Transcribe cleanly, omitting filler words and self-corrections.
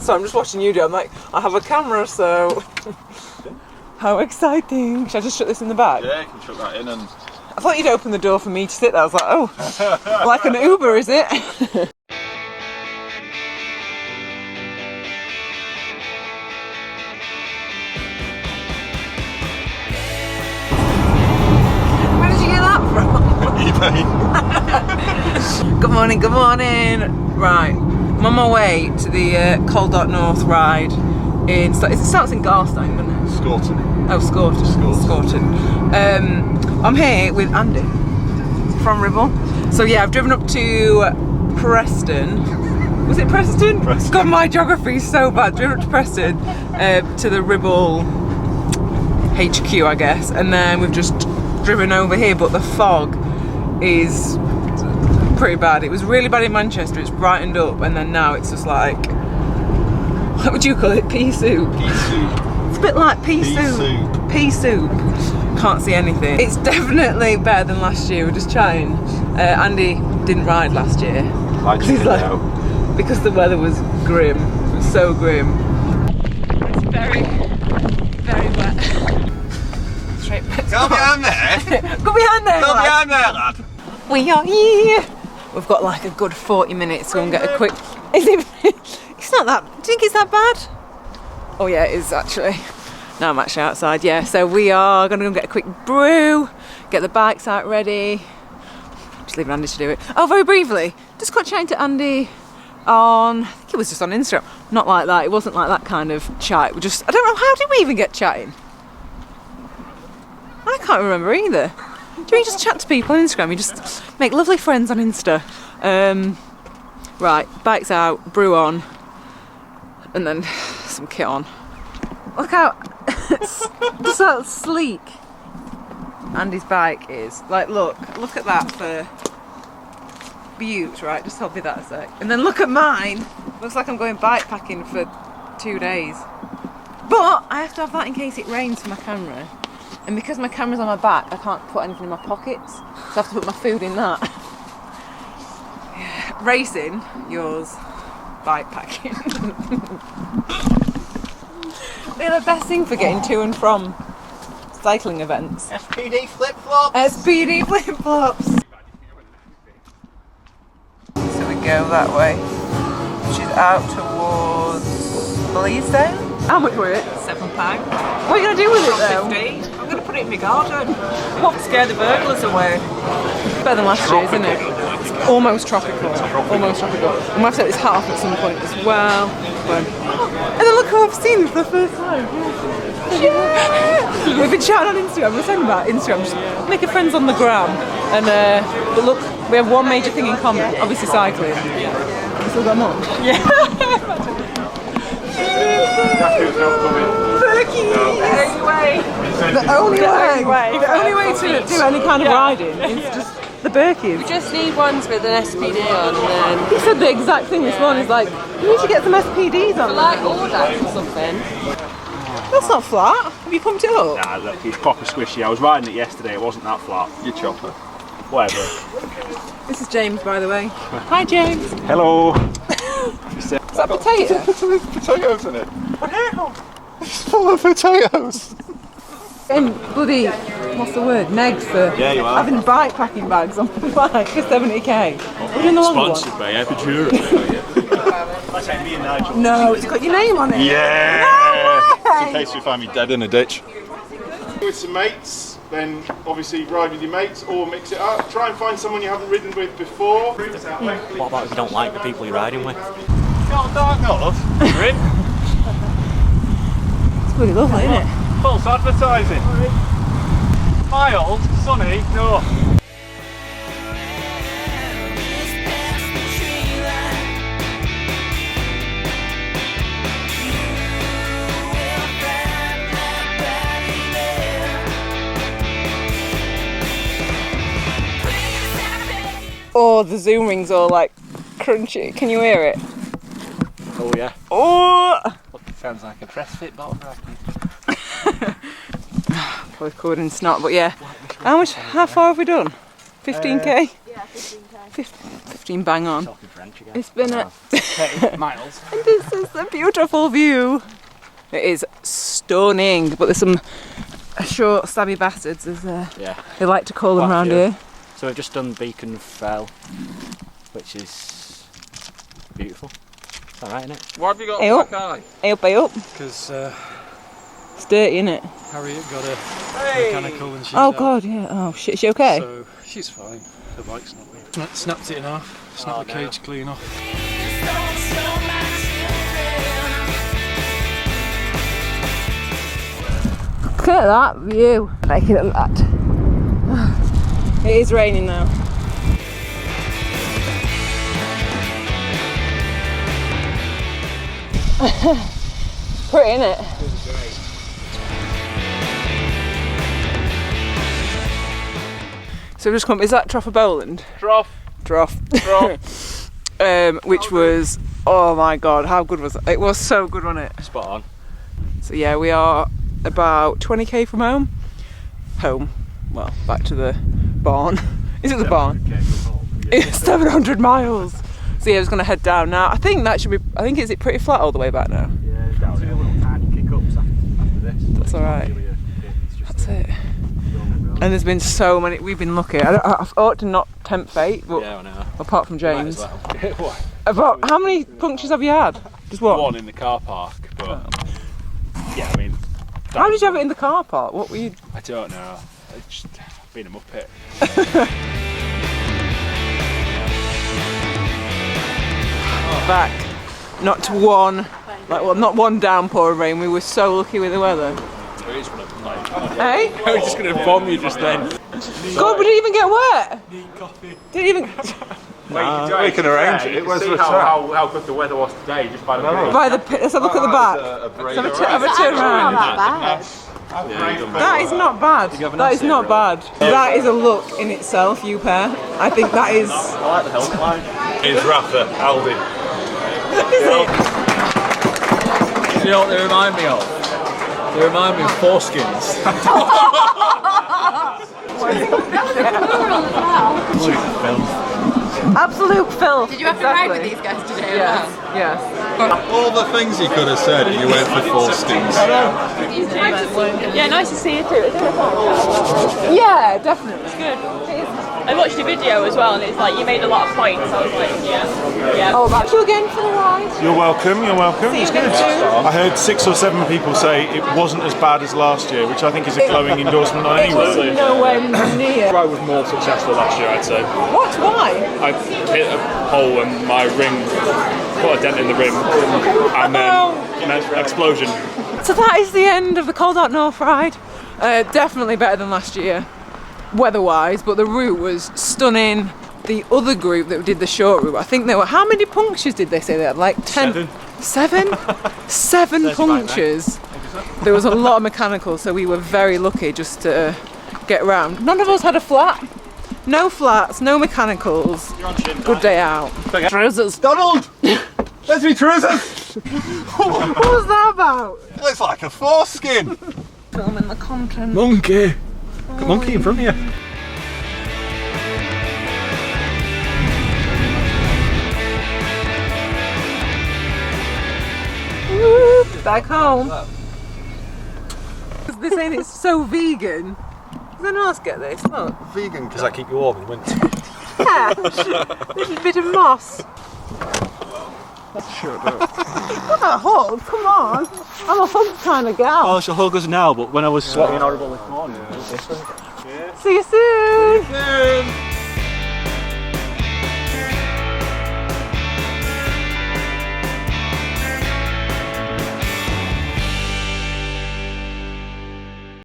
So I'm just watching you do it. I'm like, I have a camera, so... How exciting. Should I just shut this in the back? Yeah, you can shut that in and... I thought you'd open the door for me to sit there. I was like, oh, like an Uber, is it? Where did you get that from? eBay. Good morning, good morning. Right, I'm on my way to the Cold Dark North ride. It starts in Garstein, doesn't it? Scorton. Oh, Scorton. I'm here with Andy from Ribble. So yeah, I've driven up to Preston. Was it Preston? Preston. God, my geography is so bad. Driven up to Preston, to the Ribble HQ, I guess. And then we've just driven over here, but the fog is pretty bad. It was really bad in Manchester. It's brightened up, and then now it's just like, what would you call it? Pea soup. Pea soup. It's a bit like pea soup. Pea soup. Can't see anything. It's definitely better than last year. We're just chatting. Andy didn't ride last year. Because the weather was grim. It was so grim. It's very, very wet. Straight back. Go behind there. Go behind there, Go behind there, lad. We are here. We've got like a good 40 minutes to go and get a quick... Is it... It's not that... Do you think it's that bad? Oh yeah, it is actually. Now I'm actually outside, yeah. So we are going to go get a quick brew, get the bikes out ready. Just leaving Andy to do it. Oh, very briefly, just got chatting to Andy on, I think it was just on Instagram. Not like that, it wasn't like that kind of chat. We just, I don't know, how did we even get chatting? I can't remember either. Do you just chat to people on Instagram? You just make lovely friends on Insta. Right, bikes out, brew on, and then some kit on. Look how just how sleek Andy's bike is. Like, look at that for beaut, right? Just hold me that a sec. And then look at mine. Looks like I'm going bike packing for 2 days. But I have to have that in case it rains for my camera. And because my camera's on my back, I can't put anything in my pockets. So I have to put my food in that. Yeah. Racing, yours. Bike packing. They're the best thing for getting to and from cycling events. SPD flip-flops. SPD flip-flops. So we go that way, which is out towards Bleasdale. How much were it? £7. What are you going to do with it though? 15. I'm going to put it in my garden. What to scare the burglars away? It's better than last year, isn't it? It's almost tropical. Almost tropical. I'm going to have to take this hat off at some point as well. And then look who I've seen for the first time. Yeah. We've been chatting on Instagram. We're talking about Instagram, just making friends on the gram. And but look, we have one major thing in common. Obviously cycling. We still got more. Yeah. The only way to do any kind of riding is just the Birkies. We just need ones with an SPD on, and then He said the exact thing this morning. He's like, you need to get some SPDs on. like Audax or something. That's not flat. Have you pumped it up? Nah, look, it's proper squishy. I was riding it yesterday, it wasn't that flat. You chopper. Whatever. This is James, by the way. Hi, James. Hello. Is that potato? There's potatoes in it. It's full of potatoes. And bloody, what's the word? Negs for having bike packing bags on the bike for 70k. We're in the long Sponsored one. by Epidural. That's like me and Nigel. No, it's got your name on it. Yeah! No way. In case we find me dead in a ditch. With some mates, then obviously ride with your mates or mix it up. Try and find someone you haven't ridden with before. What about if you don't like the people you're riding with? Got dark north. We're in. It's really lovely, isn't it? False advertising. Mild, sunny, no. Oh, the Zoom ring's all like crunchy. Can you hear it? Oh yeah. Oh! Sounds like a press fit bottle bracket. Probably covered in snot, but yeah. How far have we done? 15k? Yeah, 15k. 15 bang on. Talking French again. It's been a... Okay, miles. And this is the beautiful view. It is stunning, but there's some short, stabby bastards, as Yeah. they like to call them Quite a around few. here. So we've just done Beacon Fell, which is beautiful. It's alright, isn't it? Why have you got Hey a up. black eye? Hey up, hey up. Because It's dirty, isn't it? Harriet got a mechanical and she's Oh out. God, yeah. Oh shit, is she okay? So she's fine. The bike's not big. Snapped it in half. Snapped the cage clean off. Look at that view. Like it at that. It is raining now. Pretty, isn't it? So we've just come. Is that Trough of Bowland? Trough. Trough. Which was, oh my god, how good was it? It was so good, wasn't it? Spot on. So yeah, we are about 20k from home. Well, back to the barn. Is it the barn? It's 700 miles. So yeah, I was going to head down now. I think that should be. I think is it pretty flat all the way back now. Yeah, down here. Little tiny kick-ups after this. That's alright. That's it. And there's been so many. We've been lucky. I ought to not tempt fate, but Yeah, I know. apart from Might James. as well. About how many punctures have you had? Just one. One in the car park, but yeah, I mean. How did you have it in the car park? What were you? I don't know. It's just been a muppet. Back, not to one, like well, not one downpour of rain. We were so lucky with the weather. Hey? I was just going to bomb you just then. God, we didn't even get wet. Didn't even. We can arrange it. Where's the How good the weather was today, just by the way. By the pit. Let's have a look at the back. Let's have a turn around. That is not bad. That is not bad. That is a look in itself, you pair. I think that is. I like the helmet. It's Rafa, Aldi. Is it? You know what they remind me of? They remind me of foreskins. Absolute filth. Did you have to ride with these guys today? Yes. Yes. All the things you could have said, you went for foreskins. Yeah, nice to see you too. Yeah, definitely. It's good. I watched a video as well, and it's like you made a lot of points. I was like, yeah. Oh, thank you again for the ride. You're welcome, you're welcome. See you again soon. I heard 6 or 7 people say it wasn't as bad as last year, which I think is a glowing endorsement on It was anyone. nowhere near. I was more successful last year, I'd say. What? Why? I hit a hole and my rim put a dent in the rim, and then explosion. So that is the end of the Cold Out North ride. Definitely better than last year, weather-wise, but the route was stunning. The other group that did the short route, I think there were, how many punctures did they say they had? Like 10? 7? 7 punctures. There was a lot of mechanicals, so we were very lucky just to get around. None of us had a flat. No flats, no mechanicals. Good day out. Trousers. Donald! Let's be trousers! What was that about? It looks like a foreskin! Filming the content. Monkey! Monkey in front of you. Woo, back home. They're saying it's so vegan. Does anyone else get this? Look. Vegan, because I keep you warm in winter. Yeah. This is a bit of moss. Shut up. What a hug, come on. I'm a hug kind of gal. Oh, she'll hug us now, but when I was sweating horrible this morning, it was different. See you soon. Soon.